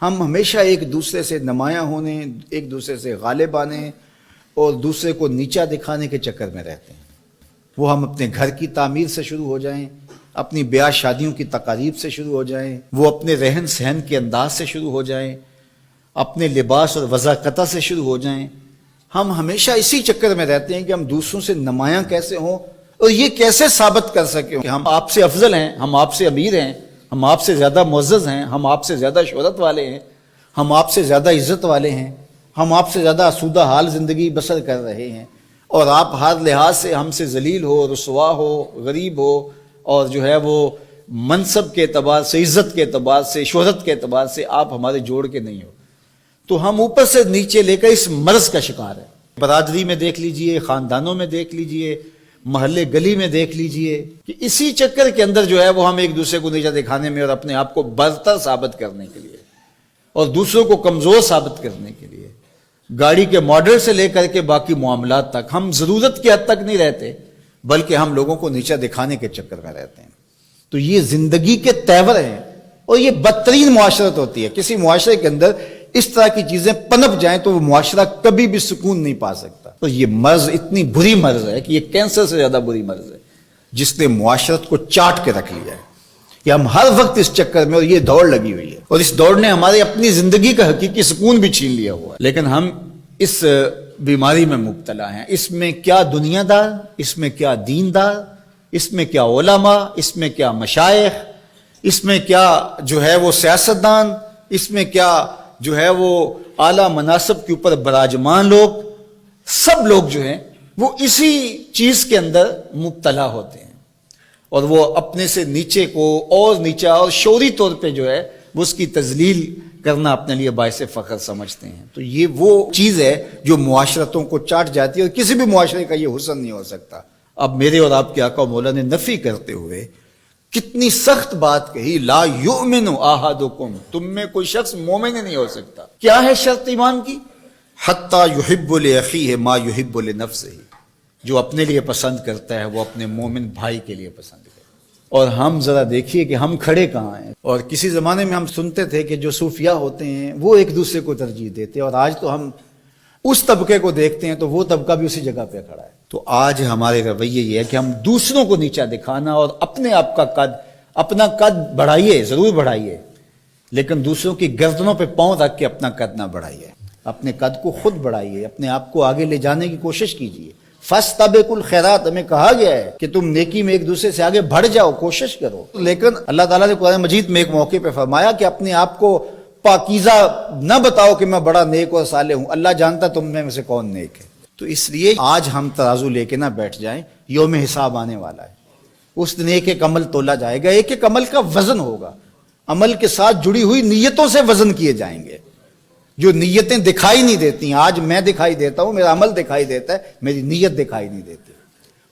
ہم ہمیشہ ایک دوسرے سے نمایاں ہونے، ایک دوسرے سے غالب آنے اور دوسرے کو نیچا دکھانے کے چکر میں رہتے ہیں۔ وہ ہم اپنے گھر کی تعمیر سے شروع ہو جائیں، اپنی بیاہ شادیوں کی تقاریب سے شروع ہو جائیں، وہ اپنے رہن سہن کے انداز سے شروع ہو جائیں، اپنے لباس اور وضاقتہ سے شروع ہو جائیں۔ ہم ہمیشہ اسی چکر میں رہتے ہیں کہ ہم دوسروں سے نمایاں کیسے ہوں اور یہ کیسے ثابت کر سکیں کہ ہم آپ سے افضل ہیں، ہم آپ سے امیر ہیں، ہم آپ سے زیادہ معزز ہیں، ہم آپ سے زیادہ شہرت والے ہیں، ہم آپ سے زیادہ عزت والے ہیں، ہم آپ سے زیادہ آسودہ حال زندگی بسر کر رہے ہیں، اور آپ ہر لحاظ سے ہم سے ذلیل ہو، رسوا ہو، غریب ہو، اور جو ہے وہ منصب کے اعتبار سے، عزت کے اعتبار سے، شہرت کے اعتبار سے آپ ہمارے جوڑ کے نہیں ہو، تو ہم اوپر سے نیچے لے کر اس مرض کا شکار ہیں۔ برادری میں دیکھ لیجئے، خاندانوں میں دیکھ لیجئے، محلے گلی میں دیکھ لیجئے کہ اسی چکر کے اندر جو ہے وہ ہم ایک دوسرے کو نیچا دکھانے میں اور اپنے آپ کو برتر ثابت کرنے کے لیے اور دوسروں کو کمزور ثابت کرنے کے لیے، گاڑی کے ماڈل سے لے کر کے باقی معاملات تک ہم ضرورت کی حد تک نہیں رہتے، بلکہ ہم لوگوں کو نیچا دکھانے کے چکر میں رہتے ہیں۔ تو یہ زندگی کے تیور ہیں اور یہ بدترین معاشرت ہوتی ہے۔ کسی معاشرے کے اندر اس طرح کی چیزیں پنپ جائیں تو وہ معاشرہ کبھی بھی سکون نہیں پا سکتا۔ تو یہ مرض اتنی بری مرض ہے کہ یہ کینسر سے زیادہ بری مرض ہے، جس نے معاشرت کو چاٹ کے رکھ لیا ہے کہ ہم ہر وقت اس چکر میں، اور یہ دوڑ لگی ہوئی ہے، اور اس دوڑ نے ہمارے اپنی زندگی کا حقیقی سکون بھی چھین لیا ہوا ہے۔ لیکن ہم اس بیماری میں مبتلا ہیں۔ اس میں کیا دنیا دار، اس میں کیا دین دار، اس میں کیا علماء، اس میں کیا مشائخ، اس میں کیا جو ہے وہ سیاستدان، اس میں کیا جو ہے وہ اعلیٰ مناصب کے اوپر براجمان لوگ، سب لوگ جو ہیں وہ اسی چیز کے اندر مبتلا ہوتے ہیں، اور وہ اپنے سے نیچے کو اور نیچا اور شعوری طور پہ جو ہے وہ اس کی تذلیل کرنا اپنے لیے باعث فخر سمجھتے ہیں۔ تو یہ وہ چیز ہے جو معاشرتوں کو چاٹ جاتی ہے، اور کسی بھی معاشرے کا یہ حسن نہیں ہو سکتا۔ اب میرے اور آپ کے آقا و مولا نے نفی کرتے ہوئے کتنی سخت بات کہی، لا یؤمن احدکم، تم میں کوئی شخص مومن نہیں ہو سکتا۔ کیا ہے شرط ایمان کی؟ حتی یحب لاخیہ ما یحب لنفسہ، جو اپنے لیے پسند کرتا ہے وہ اپنے مومن بھائی کے لیے پسند کرتا ہے۔ اور ہم ذرا دیکھیے کہ ہم کھڑے کہاں ہیں۔ اور کسی زمانے میں ہم سنتے تھے کہ جو صوفیاء ہوتے ہیں وہ ایک دوسرے کو ترجیح دیتے ہیں، اور آج تو ہم اس طبقے کو دیکھتے ہیں تو وہ طبقہ بھی اسی جگہ پہ کھڑا ہے۔ تو آج ہمارے رویے یہ ہے کہ ہم دوسروں کو نیچا دکھانا اور اپنے آپ کا قد، اپنا قد بڑھائیے، ضرور بڑھائیے، لیکن دوسروں کی گردنوں پہ پاؤں رکھ کے اپنا قد نہ بڑھائیے۔ اپنے قد کو خود بڑھائیے، اپنے آپ کو آگے لے جانے کی کوشش کیجیے۔ فاستبقوا الخیرات، ہمیں کہا گیا ہے کہ تم نیکی میں ایک دوسرے سے آگے بڑھ جاؤ، کوشش کرو۔ لیکن اللہ تعالیٰ نے قرآن مجید میں ایک موقع پہ فرمایا کہ اپنے آپ کو پاکیزہ نہ بتاؤ کہ میں بڑا نیک اور صالح ہوں، اللہ جانتا تم میں سے کون نیک ہے۔ تو اس لیے آج ہم ترازو لے کے نہ بیٹھ جائیں، یوم حساب آنے والا ہے، اس دن ایک ایک عمل تولا جائے گا، ایک ایک عمل کا وزن ہوگا، عمل کے ساتھ جڑی ہوئی نیتوں سے وزن کیے جائیں گے۔ جو نیتیں دکھائی نہیں دیتی، آج میں دکھائی دیتا ہوں، میرا عمل دکھائی دیتا ہے، میری نیت دکھائی نہیں دیتی۔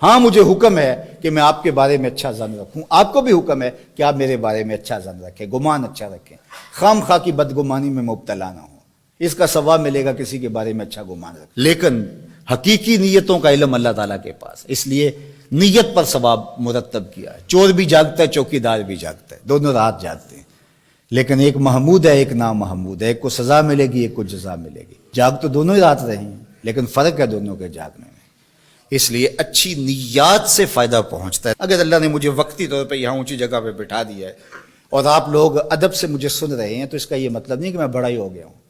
ہاں مجھے حکم ہے کہ میں آپ کے بارے میں اچھا ظن رکھوں، آپ کو بھی حکم ہے کہ آپ میرے بارے میں اچھا ظن رکھیں، گمان اچھا رکھیں، خام خواہ کی بدگمانی میں مبتلا نہ ہوں، اس کا ثواب ملے گا کسی کے بارے میں اچھا گمان رکھیں۔ لیکن حقیقی نیتوں کا علم اللہ تعالیٰ کے پاس، اس لیے نیت پر ثواب مرتب کیا ہے۔ چور بھی جاگتا ہے، چوکیدار بھی جاگتا ہے، دونوں رات جاگتے ہیں، لیکن ایک محمود ہے، ایک نامحمود ہے، ایک کو سزا ملے گی، ایک کو جزا ملے گی۔ جاگ تو دونوں ہی رات رہے ہیں، لیکن فرق ہے دونوں کے جاگنے میں۔ اس لیے اچھی نیات سے فائدہ پہنچتا ہے۔ اگر اللہ نے مجھے وقتی طور پہ یہاں اونچی جگہ پہ بٹھا دیا ہے اور آپ لوگ ادب سے مجھے سن رہے ہیں، تو اس کا یہ مطلب نہیں کہ میں بڑا ہی ہو گیا ہوں۔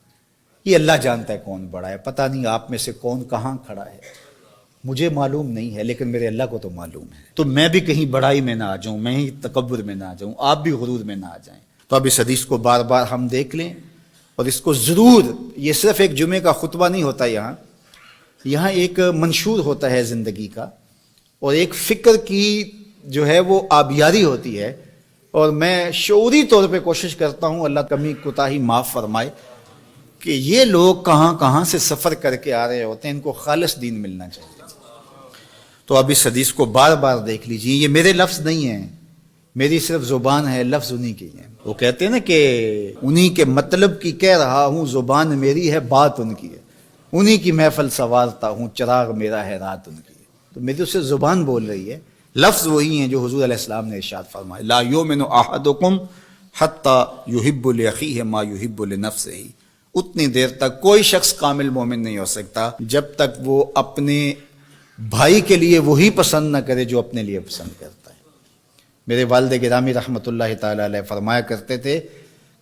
یہ اللہ جانتا ہے کون بڑا ہے، پتہ نہیں آپ میں سے کون کہاں کھڑا ہے، مجھے معلوم نہیں ہے، لیکن میرے اللہ کو تو معلوم ہے۔ تو میں بھی کہیں بڑائی میں نہ آ جاؤں، میں ہی تکبر میں نہ آ جاؤں، آپ بھی غرور میں نہ آ جائیں۔ تو اب اس حدیث کو بار بار ہم دیکھ لیں، اور اس کو ضرور، یہ صرف ایک جمعے کا خطبہ نہیں ہوتا، یہاں ایک منشور ہوتا ہے زندگی کا، اور ایک فکر کی جو ہے وہ آبیاری ہوتی ہے، اور میں شعوری طور پہ کوشش کرتا ہوں، اللہ کمی کوتاہی معاف فرمائے، کہ یہ لوگ کہاں کہاں سے سفر کر کے آ رہے ہوتے ہیں، ان کو خالص دین ملنا چاہیے۔ تو اب اس حدیث کو بار بار دیکھ لیجیے، یہ میرے لفظ نہیں ہیں، میری صرف زبان ہے، لفظ انہی کی ہیں۔ وہ کہتے ہیں نا کہ انہی کے مطلب کی کہہ رہا ہوں، زبان میری ہے، بات ان کی ہے، انہی کی محفل سنوارتا ہوں، چراغ میرا ہے، رات ان کی ہے۔ تو میری اس سے زبان بول رہی ہے، لفظ وہی ہیں جو حضور علیہ السلام نے ارشاد فرمائے، لا یؤمن احدکم حتی یحب لأخیہ ما یحب لنفسہ، اتنی دیر تک کوئی شخص کامل مومن نہیں ہو سکتا جب تک وہ اپنے بھائی کے لیے وہی پسند نہ کرے جو اپنے لیے پسند کرتا ہے۔ میرے والد گرامی رحمۃ اللہ تعالی علیہ فرمایا کرتے تھے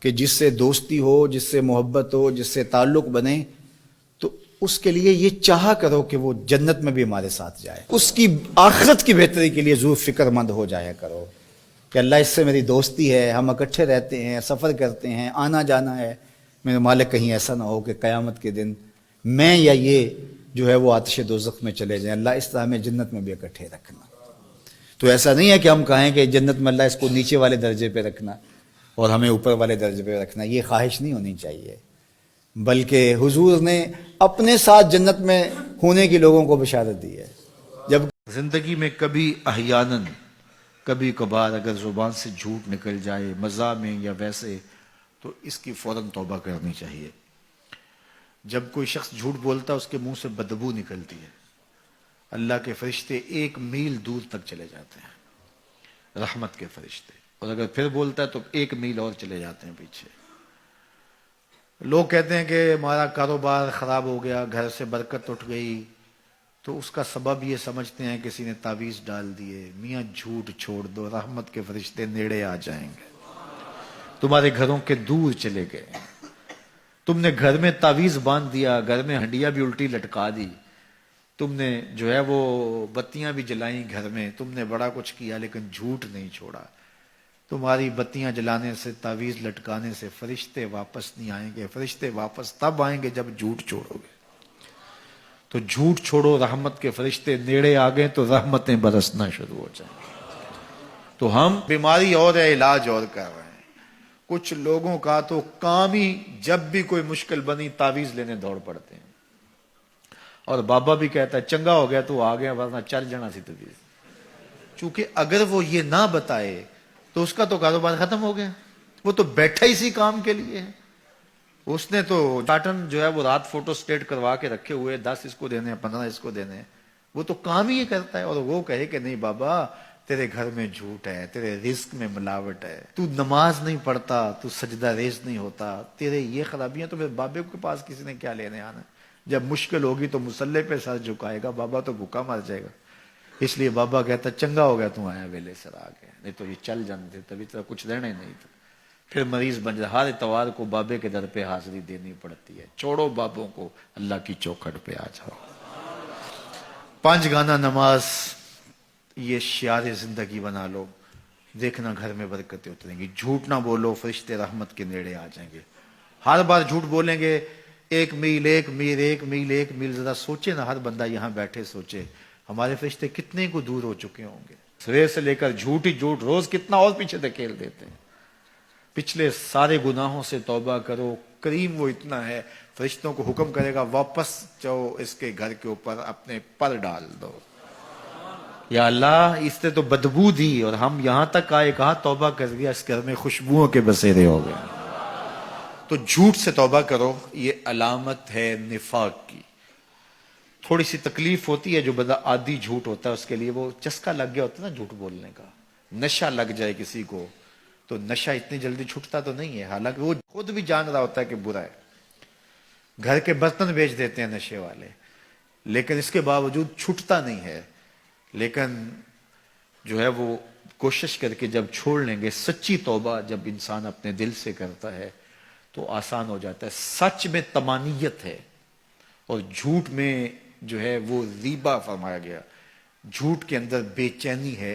کہ جس سے دوستی ہو، جس سے محبت ہو، جس سے تعلق بنے، تو اس کے لیے یہ چاہا کرو کہ وہ جنت میں بھی ہمارے ساتھ جائے، اس کی آخرت کی بہتری کے لیے ضرور فکر مند ہو جایا کرو کہ اللہ اس سے میری دوستی ہے، ہم اکٹھے رہتے ہیں، سفر کرتے ہیں، آنا جانا ہے، میرے مالک کہیں ایسا نہ ہو کہ قیامت کے دن میں یا یہ جو ہے وہ آتش دوزخ میں چلے جائیں، اللہ اس طرح ہمیں جنت میں بھی اکٹھے رکھنا۔ تو ایسا نہیں ہے کہ ہم کہیں کہ جنت میں اللہ اس کو نیچے والے درجے پہ رکھنا اور ہمیں اوپر والے درجے پہ رکھنا، یہ خواہش نہیں ہونی چاہیے، بلکہ حضور نے اپنے ساتھ جنت میں ہونے کی لوگوں کو بشارت دی ہے۔ جب زندگی میں کبھی احیاناً، کبھی کبھار اگر زبان سے جھوٹ نکل جائے مزاح میں یا ویسے، تو اس کی فوراً توبہ کرنی چاہیے۔ جب کوئی شخص جھوٹ بولتا ہے اس کے منہ سے بدبو نکلتی ہے، اللہ کے فرشتے 1 میل دور تک چلے جاتے ہیں، رحمت کے فرشتے، اور اگر پھر بولتا ہے تو 1 میل اور چلے جاتے ہیں پیچھے۔ لوگ کہتے ہیں کہ ہمارا کاروبار خراب ہو گیا، گھر سے برکت اٹھ گئی، تو اس کا سبب یہ سمجھتے ہیں کسی نے تعویذ ڈال دیے۔ میاں جھوٹ چھوڑ دو، رحمت کے فرشتے نیڑے آ جائیں گے، تمہارے گھروں کے دور چلے گئے۔ تم نے گھر میں تعویذ باندھ دیا، گھر میں ہنڈیاں بھی الٹی لٹکا دی، تم نے جو ہے وہ بتیاں بھی جلائیں گھر میں، تم نے بڑا کچھ کیا لیکن جھوٹ نہیں چھوڑا۔ تمہاری بتیاں جلانے سے، تعویذ لٹکانے سے فرشتے واپس نہیں آئیں گے، فرشتے واپس تب آئیں گے جب جھوٹ چھوڑو گے۔ تو جھوٹ چھوڑو، رحمت کے فرشتے نیڑے آ گئے تو رحمتیں برسنا شروع ہو جائیں۔ تو ہم بیماری اور ہے، علاج اور کر رہے ہیں۔ کچھ لوگوں کا تو کام ہی جب بھی کوئی مشکل بنی تعویذ لینے دوڑ پڑتے ہیں، اور بابا بھی کہتا ہے چنگا ہو گیا تو آ گیا، ورنہ چل جانا سی تعویذ۔ چونکہ اگر وہ یہ نہ بتائے تو اس کا تو کاروبار ختم ہو گیا، وہ تو بیٹھا اسی کام کے لیے ہے۔ اس نے تو ٹاٹن جو ہے وہ رات فوٹو سٹیٹ کروا کے رکھے ہوئے، 10 اس کو دینے، 15 اس کو دینے، وہ تو کام ہی یہ کرتا ہے۔ اور وہ کہے کہ نہیں بابا تیرے گھر میں جھوٹ ہے، تیرے رزق میں ملاوٹ ہے، تو نماز نہیں پڑھتا، تو سجدہ ریز نہیں ہوتا، تیرے یہ خرابیاں، تو پھر بابے کے پاس کسی نے کیا لینے آنا؟ جب مشکل ہوگی تو مسلح پہ سر جھکائے گا، بابا تو بھوکا مر جائے گا۔ اس لیے بابا کہتا چنگا ہو گیا تو آیا ویلے سر آ گیا، نہیں تو یہ چل جانے تھے، تبھی تو کچھ دینا ہی نہیں تھا۔ پھر مریض بن جائے، ہر اتوار کو بابے کے در پہ حاضری دینی پڑتی ہے۔ چھوڑو بابوں کو، اللہ کی چوکھٹ پہ آ جاؤ۔ 5 گانا نماز یہ شعار زندگی بنا لو، دیکھنا گھر میں برکتیں اتریں گی۔ جھوٹ نہ بولو، فرشتے رحمت کے نیڑے آ جائیں گے۔ ہر بار جھوٹ بولیں گے 1 میل 1 میل 1 میل 1 میل، ذرا سوچے نا، ہر بندہ یہاں بیٹھے سوچے ہمارے فرشتے کتنے کو دور ہو چکے ہوں گے۔ صبح سے لے کر جھوٹ ہی جھوٹ، روز کتنا اور پیچھے دھکیل دیتے ہیں۔ پچھلے سارے گناہوں سے توبہ کرو، کریم وہ اتنا ہے، فرشتوں کو حکم کرے گا واپس جاؤ، اس کے گھر کے اوپر اپنے پر ڈال دو۔ یا اللہ اس نے تو بدبو دی اور ہم یہاں تک آئے، کہاں توبہ کر دیا، اس گھر میں خوشبوؤں کے بسیرے ہو گئے۔ تو جھوٹ سے توبہ کرو، یہ علامت ہے نفاق کی۔ تھوڑی سی تکلیف ہوتی ہے، جو بندہ عادی جھوٹ ہوتا ہے اس کے لیے وہ چسکا لگ گیا ہوتا ہے نا جھوٹ بولنے کا، نشہ لگ جائے کسی کو تو نشہ اتنی جلدی چھٹتا تو نہیں ہے، حالانکہ وہ خود بھی جان رہا ہوتا ہے کہ برا ہے۔ گھر کے برتن بیچ دیتے ہیں نشے والے، لیکن اس کے باوجود چھٹتا نہیں ہے۔ لیکن جو ہے وہ کوشش کر کے جب چھوڑ لیں گے، سچی توبہ جب انسان اپنے دل سے کرتا ہے تو آسان ہو جاتا ہے۔ سچ میں طمانیت ہے اور جھوٹ میں جو ہے وہ ریبہ فرمایا گیا، جھوٹ کے اندر بے چینی ہے۔